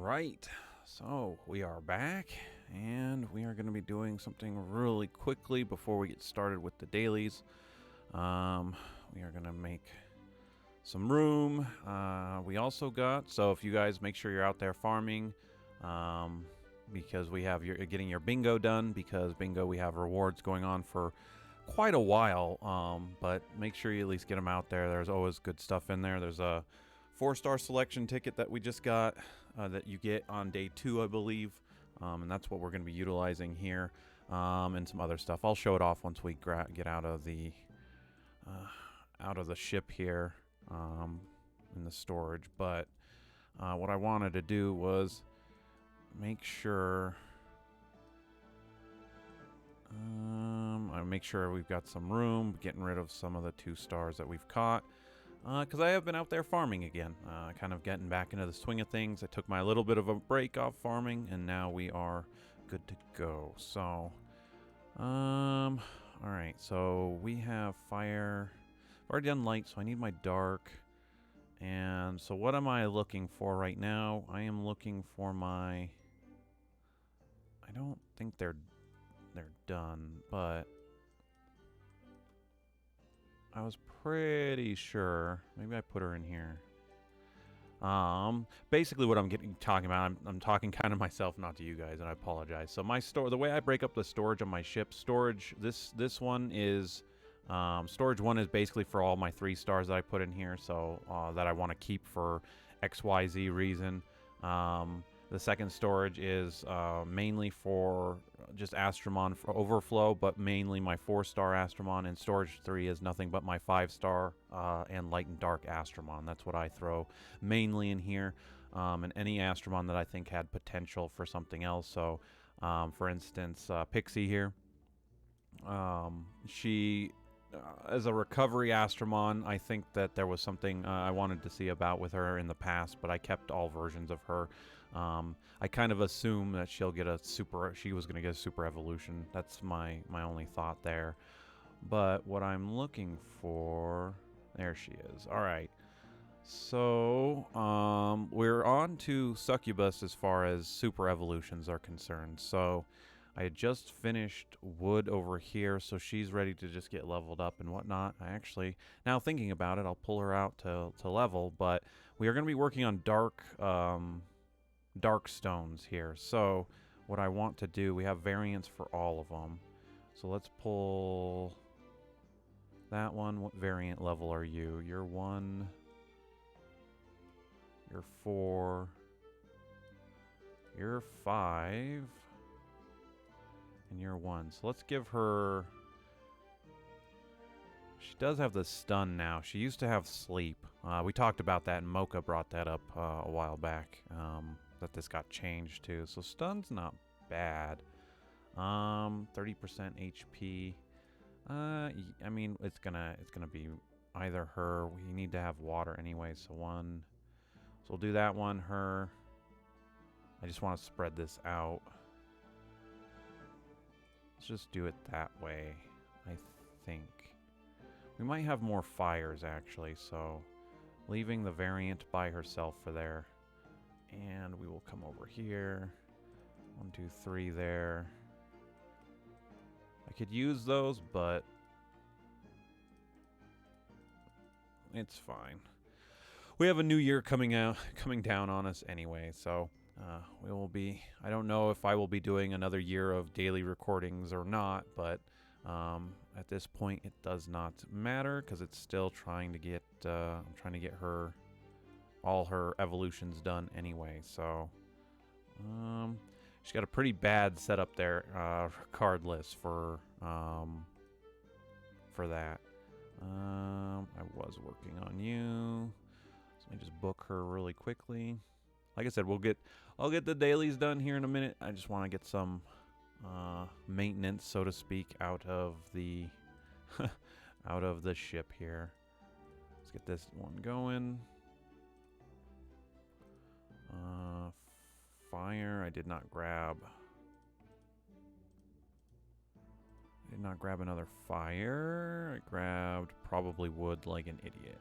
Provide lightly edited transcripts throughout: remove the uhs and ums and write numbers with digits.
right, so we are back, and we are going to be doing something really quickly before we get started with the dailies. We are going to make some room. We also got, so if you guys make sure you're out there farming, because we have getting your bingo done, because bingo we have rewards going on for quite a while, but make sure you at least get them out there. There's always good stuff in there. There's a 4-star selection ticket that we just got that you get on day 2, I believe, and that's what we're going to be utilizing here, and some other stuff. I'll show it off once we get out of the ship here in the storage. But what I wanted to do was make sure we've got some room, getting rid of some of the 2 stars that we've caught. Because I have been out there farming again, kind of getting back into the swing of things. I took my little bit of a break off farming, and now we are good to go. So, alright, so we have fire. I've already done light, so I need my dark. And so what am I looking for right now? I am looking for my... I don't think they're done, but... I was pretty sure. Maybe I put her in here. Basically what I'm talking about, I'm talking kind of myself, not to you guys, and I apologize. So my the way I break up the storage on my ship, storage, this one is, storage 1 is basically for all my 3 stars that I put in here, so that I want to keep for XYZ reason. The second storage is mainly for just Astromon for overflow, but mainly my 4-star Astromon, and storage 3 is nothing but my 5-star and light and dark Astromon. That's what I throw mainly in here, and any Astromon that I think had potential for something else. So, for instance, Pixie here, she... as a recovery Astromon, I think that there was something I wanted to see about with her in the past, but I kept all versions of her. I kind of assume that she was going to get a super evolution. That's my only thought there. But what I'm looking for, there she is. All right. So, we're on to Succubus as far as super evolutions are concerned. So, I had just finished Wood over here, so she's ready to just get leveled up and whatnot. I actually, now thinking about it, I'll pull her out to level, but we are going to be working on dark stones here. So what I want to do, we have variants for all of them. So let's pull that one. What variant level are you? You're 1. You're 4. You're 5. And you're 1. So let's give her... She does have the stun now. She used to have sleep. We talked about that, and Mocha brought that up a while back, that this got changed to. So stun's not bad. 30% HP. I mean, it's gonna be either her. We need to have water anyway, so 1. So we'll do that one, her. I just want to spread this out. Let's just do it that way, I think. We might have more fires, actually, so leaving the variant by herself for there. And we will come over here. 1, 2, 3 there. I could use those, but it's fine. We have a new year coming down on us anyway, so we will be... I don't know if I will be doing another year of daily recordings or not, but at this point it does not matter, because it's still trying to get... I'm trying to get her... all her evolutions done anyway, so... she's got a pretty bad setup there, regardless, for that. I was working on you. So let me just book her really quickly. Like I said, I'll get the dailies done here in a minute. I just want to get some maintenance, so to speak, out of the out of the ship here. Let's get this one going. Fire. I did not grab another fire. I grabbed probably wood like an idiot.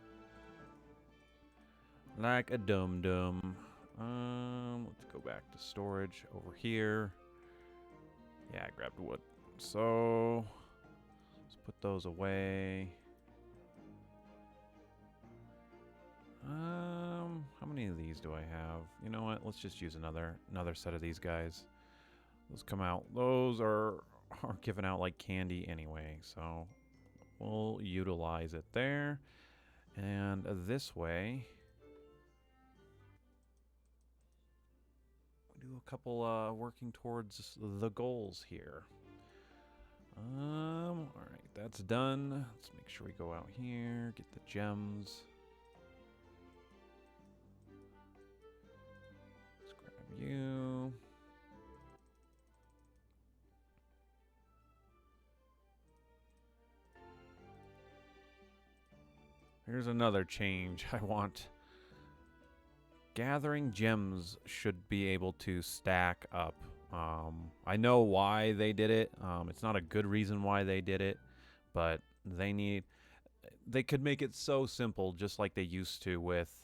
Like a dum-dum. Let's go back to storage over here. Yeah, I grabbed wood. So let's put those away. How many of these do I have? You know what? Let's just use another set of these guys. Those come out. Those are given out like candy anyway, so we'll utilize it there. And this way, we do a couple working towards the goals here. All right, that's done. Let's make sure we go out here, get the gems. Let's grab you. Here's another change I want. Gathering gems should be able to stack up. I know why they did it. It's not a good reason why they did it, but they could make it so simple, just like they used to with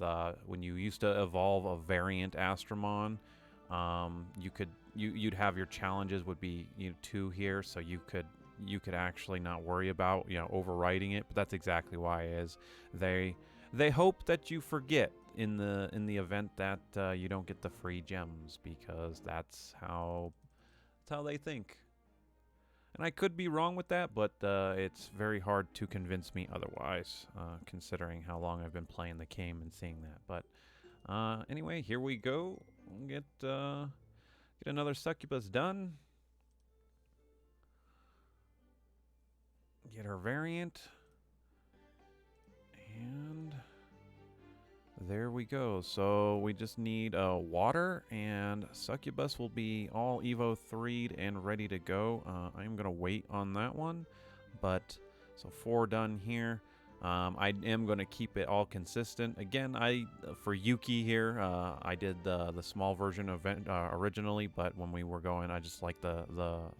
when you used to evolve a variant Astromon. You'd have your challenges would be 2 here, so you could actually not worry about overwriting it. But that's exactly why it is. They hope that you forget in the event that you don't get the free gems, because that's how they think. And I could be wrong with that, but it's very hard to convince me otherwise, considering how long I've been playing the game and seeing that. But anyway, here we go. We'll get another succubus done. Get her variant. And there we go. So we just need water, and succubus will be all Evo 3'd and ready to go. I'm going to wait on that one. But so 4 done here. I am going to keep it all consistent. Again, for Yuki here, I did the small version event originally, but when we were going, I just like the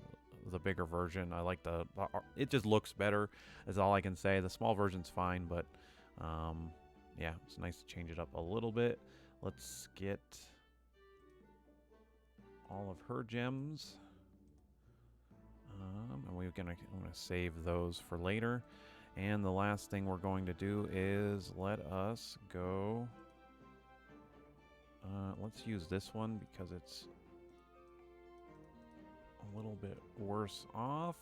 bigger version. I like it just looks better, is all I can say. The small version's fine, but yeah, it's nice to change it up a little bit. Let's get all of her gems. And I'm gonna save those for later. And the last thing we're going to do is let us go. Let's use this one because it's a little bit worse off.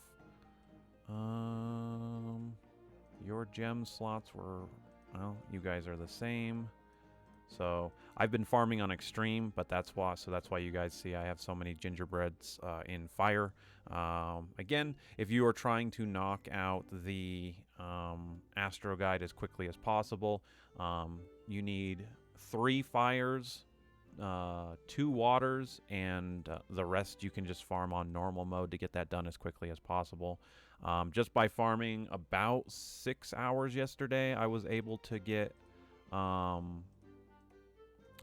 Your gem slots were, well, you guys are the same. So I've been farming on extreme, but that's why you guys see I have so many gingerbreads in fire. Again, if you are trying to knock out the Astro Guide as quickly as possible, you need 3 fires, 2 waters, and the rest you can just farm on normal mode to get that done as quickly as possible. Just by farming about 6 hours yesterday, I was able to get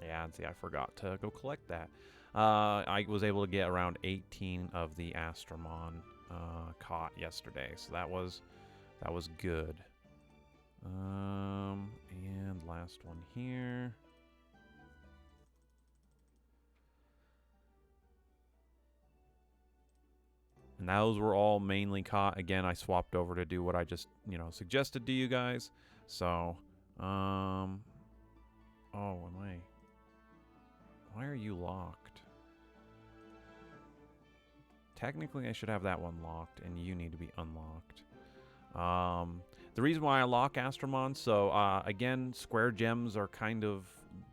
yeah, and see, I forgot to go collect that. I was able to get around 18 of the Astromon caught yesterday, so that was good. And last one here. And those were all mainly caught. Again, I swapped over to do what I just, suggested to you guys. So, oh, why are you locked? Technically, I should have that one locked, and you need to be unlocked. The reason why I lock Astromon, so again, square gems are kind of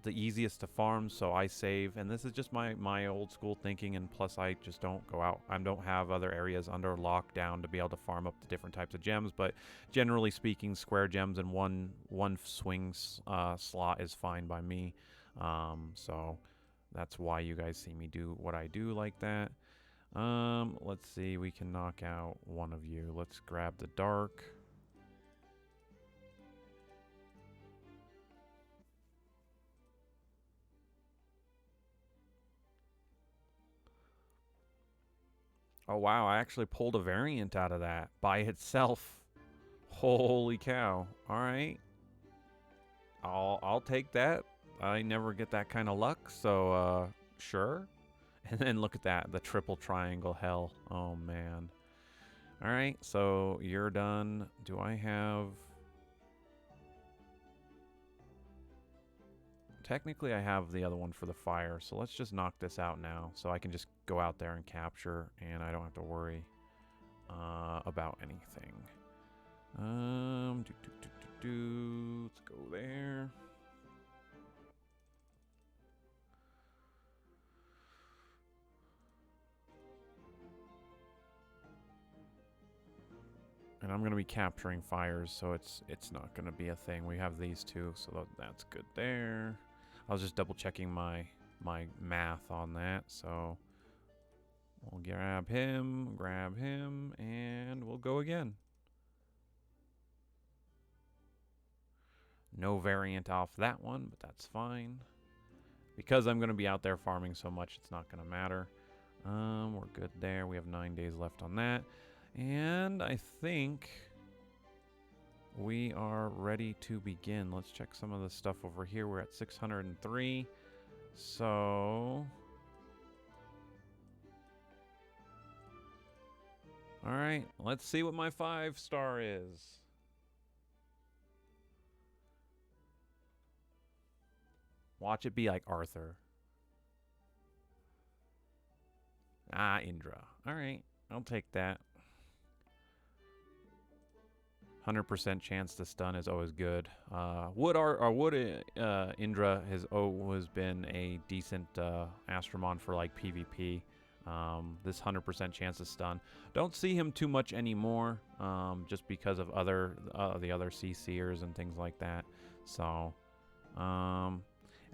the easiest to farm, so I save, and this is just my old school thinking, and plus I just don't go out. I don't have other areas under lockdown to be able to farm up the different types of gems, but generally speaking, square gems in one swing slot is fine by me. So that's why you guys see me do what I do like that. Let's see, we can knock out one of you. Let's grab the dark. Oh wow, I actually pulled a variant out of that by itself. Holy cow. All right. I'll take that. I never get that kind of luck, so sure. And then look at that, the triple triangle hell. Oh man. All right, so you're done. Do I have... Technically, I have the other one for the fire, so let's just knock this out now so I can just go out there and capture, and I don't have to worry about anything. Let's go there. And I'm going to be capturing fires, so it's not going to be a thing. We have these two, so that's good there. I was just double checking my math on that, so we'll grab him, and we'll go again. No variant off that one, but that's fine. Because I'm going to be out there farming so much, it's not going to matter. We're good there. We have 9 days left on that. And I think we are ready to begin. Let's check some of the stuff over here. We're at 603. So... Alright, let's see what my 5-star is. Watch it be like Arthur. Ah, Indra. Alright, I'll take that. 100% chance to stun is always good. Wood Indra has always been a decent Astromon for like PvP. This 100% chance to stun. Don't see him too much anymore, just because of the other CCers and things like that. So,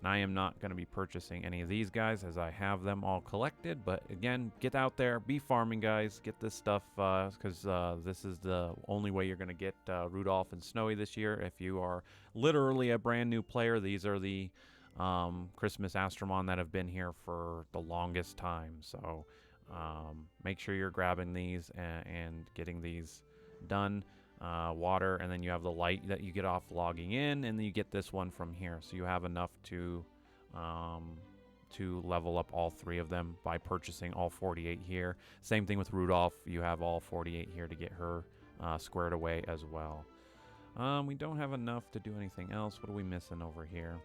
and I am not going to be purchasing any of these guys as I have them all collected. But again, get out there, be farming, guys. Get this stuff because this is the only way you're going to get Rudolph and Snowy this year. If you are literally a brand new player, these are the Christmas Astromon that have been here for the longest time. So make sure you're grabbing these and getting these done. Water, and then you have the light that you get off logging in, and then you get this one from here. So you have enough to level up all 3 of them by purchasing all 48 here. Same thing with Rudolph. You have all 48 here to get her squared away as well. We don't have enough to do anything else. What are we missing over here?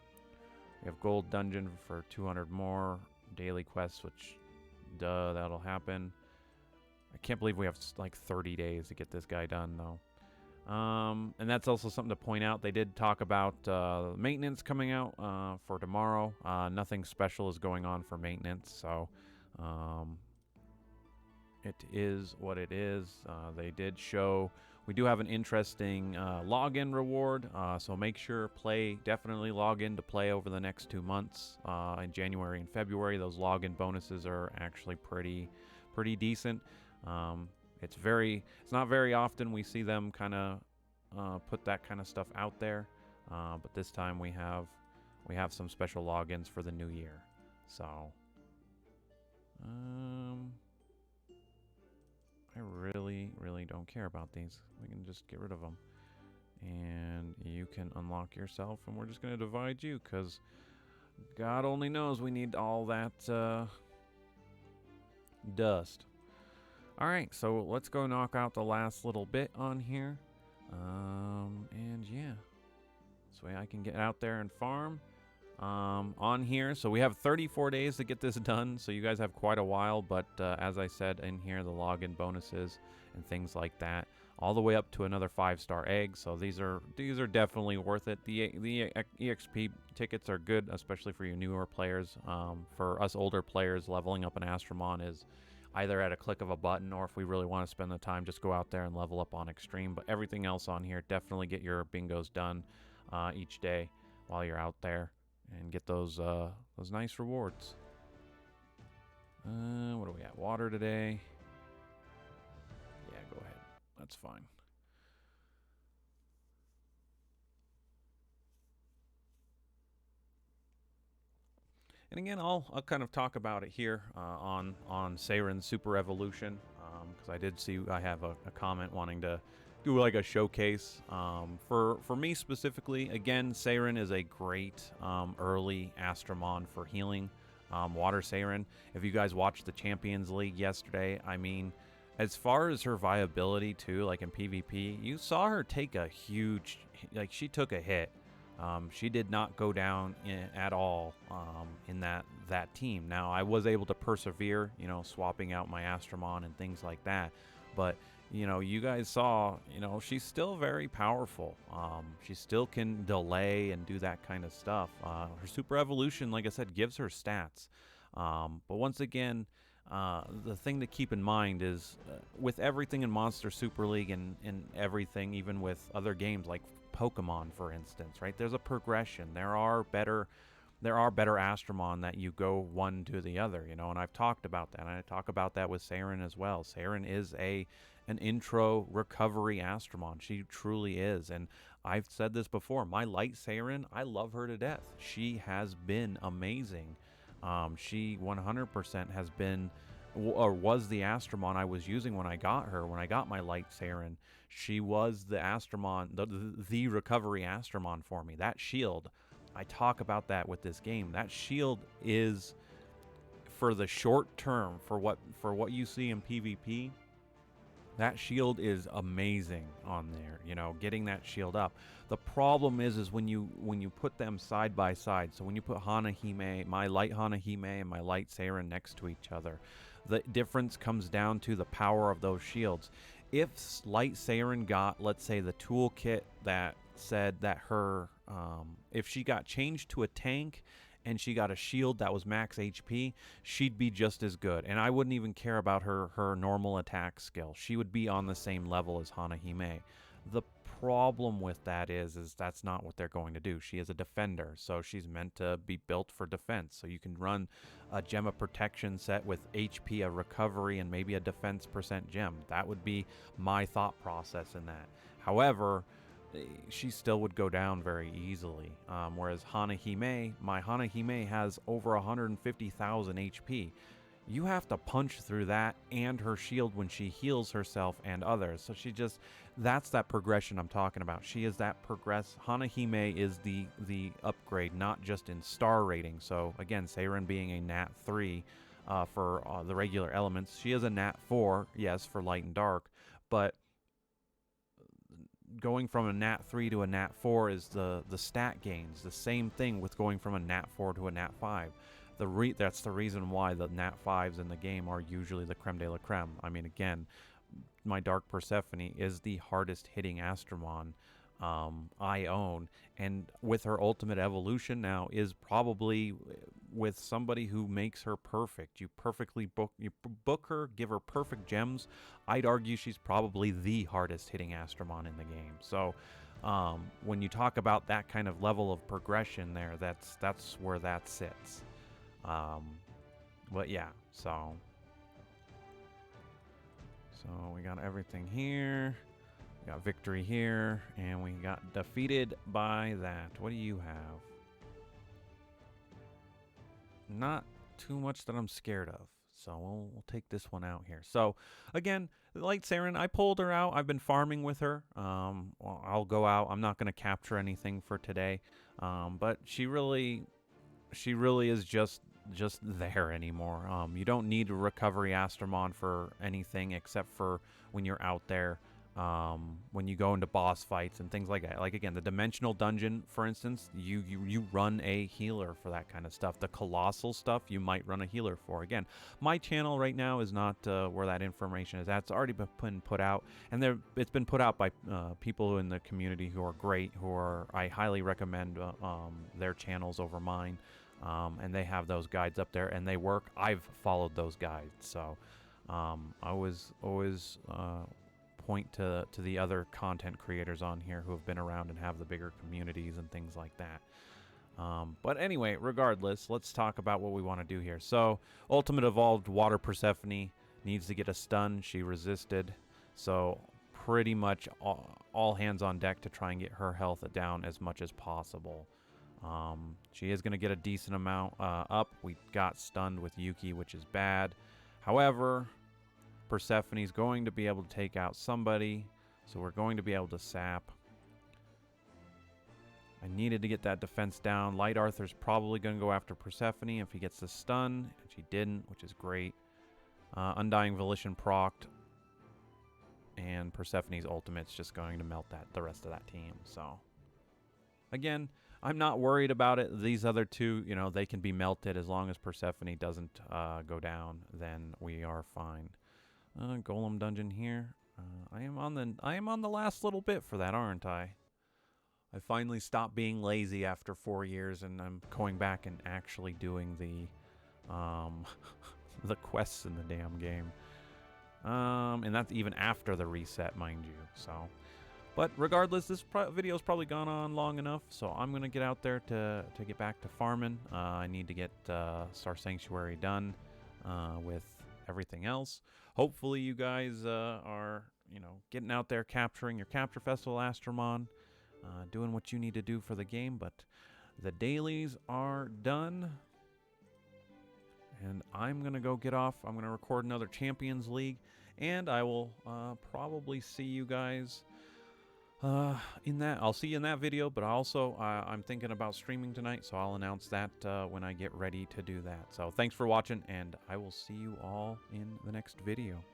We have Gold Dungeon for 200 more. Daily quests, which, duh, that'll happen. I can't believe we have like 30 days to get this guy done, though. And that's also something to point out. They did talk about maintenance coming out for tomorrow. Nothing special is going on for maintenance, so it is what it is. They did show we do have an interesting login reward, so make sure definitely log in to play over the next 2 months in January and February. Those login bonuses are actually pretty decent. It's not very often we see them kind of put that kind of stuff out there, but this time we have some special logins for the new year. So I really don't care about these. We can just get rid of them, and you can unlock yourself, and we're just gonna divide you because God only knows we need all that dust. Alright, so let's go knock out the last little bit on here. And yeah. This way I can get out there and farm on here. So we have 34 days to get this done, so you guys have quite a while. But as I said in here, the login bonuses and things like that, all the way up to another 5-star egg. So these are definitely worth it. The EXP tickets are good, especially for you newer players. For us older players, leveling up an Astromon is either at a click of a button, or if we really want to spend the time, just go out there and level up on Extreme. But everything else on here, definitely get your bingos done each day while you're out there and get those nice rewards. What do we got? Water today. Yeah, go ahead. That's fine. And again, I'll kind of talk about it here on Seiren's Super Evolution, because I did see I have a comment wanting to do like a showcase. For me specifically, again, Saren is a great early Astromon for healing. Water Saren. If you guys watched the Champions League yesterday, I mean, as far as her viability too, like in PvP, you saw her take a huge, like she took a hit. She did not go down at all in that team. Now I was able to persevere, you know, swapping out my Astromon and things like that, but you know, you guys saw, you know, she's still very powerful. She still can delay and do that kind of stuff. Her super evolution, like I said, gives her stats. But once again, the thing to keep in mind is with everything in Monster Super League and everything, even with other games like Pokemon, for instance, right? There's a progression. There are better Astromon that you go one to the other, you know, and I've talked about that. And I talk about that with Saren as well. Saren is an intro recovery Astromon. She truly is. And I've said this before, my light Saren, I love her to death. She has been amazing. She 100% has been, or was the Astromon I was using when I got her, when I got my light Saren. She was the Astromon, the recovery Astromon for me. That shield, I talk about that with this game. That shield is for the short term, for what you see in PvP. That shield is amazing on there, you know, getting that shield up. The problem is when you put them side by side. So when you put Hanahime, my light Hanahime and my light Saren next to each other, the difference comes down to the power of those shields. If light Saren got, let's say, the toolkit that said that her, if she got changed to a tank and she got a shield that was max HP, she'd be just as good. And I wouldn't even care about her normal attack skill. She would be on the same level as Hanahime. The problem with that is that's not what they're going to do. She is a defender, so she's meant to be built for defense. So you can run a gem of protection set with HP, a recovery, and maybe a defense % gem. That would be my thought process in that. However, she still would go down very easily. Whereas Hanahime, my Hanahime has over 150,000 HP. You have to punch through that and her shield when she heals herself and others. So that's that progression I'm talking about. She is that Hanahime is the upgrade, not just in star rating. So again, Saren being a Nat 3 for the regular elements. She is a Nat 4, yes, for light and dark, but going from a Nat 3 to a Nat 4 is the stat gains. The same thing with going from a Nat 4 to a Nat 5. That's the reason why the Nat 5s in the game are usually the creme de la creme. I mean, again, my Dark Persephone is the hardest hitting Astromon I own, and with her ultimate evolution now is probably with somebody who makes her perfect. You perfectly book her, give her perfect gems. I'd argue she's probably the hardest hitting Astromon in the game. So when you talk about that kind of level of progression there, that's where that sits. But yeah, so we got everything here. We got victory here, and we got defeated by that. What do you have? Not too much that I'm scared of, so we'll take this one out here. So again, Light Saren, I pulled her out. I've been farming with her. I'll go out. I'm not going to capture anything for today, but she really is just there anymore. You don't need a recovery Astromon for anything except for when you're out there. When you go into boss fights and things like that. Like, again, the Dimensional Dungeon, for instance, you run a healer for that kind of stuff. The Colossal stuff, you might run a healer for. Again, my channel right now is not where that information is. That's already been put out, and it's been put out by people in the community who are great, I highly recommend their channels over mine, and they have those guides up there, and they work. I've followed those guides, so I was always point to the other content creators on here who have been around and have the bigger communities and things like that. But anyway, regardless, let's talk about what we want to do here. So, Ultimate Evolved Water Persephone needs to get a stun. She resisted. So, pretty much all hands on deck to try and get her health down as much as possible. She is going to get a decent amount up. We got stunned with Yuki, which is bad. However, Persephone's going to be able to take out somebody. So we're going to be able to sap. I needed to get that defense down. Light Arthur's probably going to go after Persephone if he gets the stun, which he didn't, which is great. Undying Volition procced, and Persephone's ultimate's just going to melt the rest of that team. So, again, I'm not worried about it. These other two, you know, they can be melted as long as Persephone doesn't go down. Then we are fine. Golem dungeon here. I am on the last little bit for that, aren't I? I finally stopped being lazy after 4 years, and I'm going back and actually doing the the quests in the damn game. And that's even after the reset, mind you. So, but regardless, this video's probably gone on long enough, so I'm gonna get out there to get back to farming. I need to get Star Sanctuary done with everything else. Hopefully, you guys are, you know, getting out there capturing your Capture Festival Astromon. Doing what you need to do for the game, but the dailies are done. And I'm going to go get off. I'm going to record another Champions League, and I will probably see you guys in that. I'll see you in that video, but also I'm thinking about streaming tonight, so I'll announce that when I get ready to do that. So thanks for watching, and I will see you all in the next video.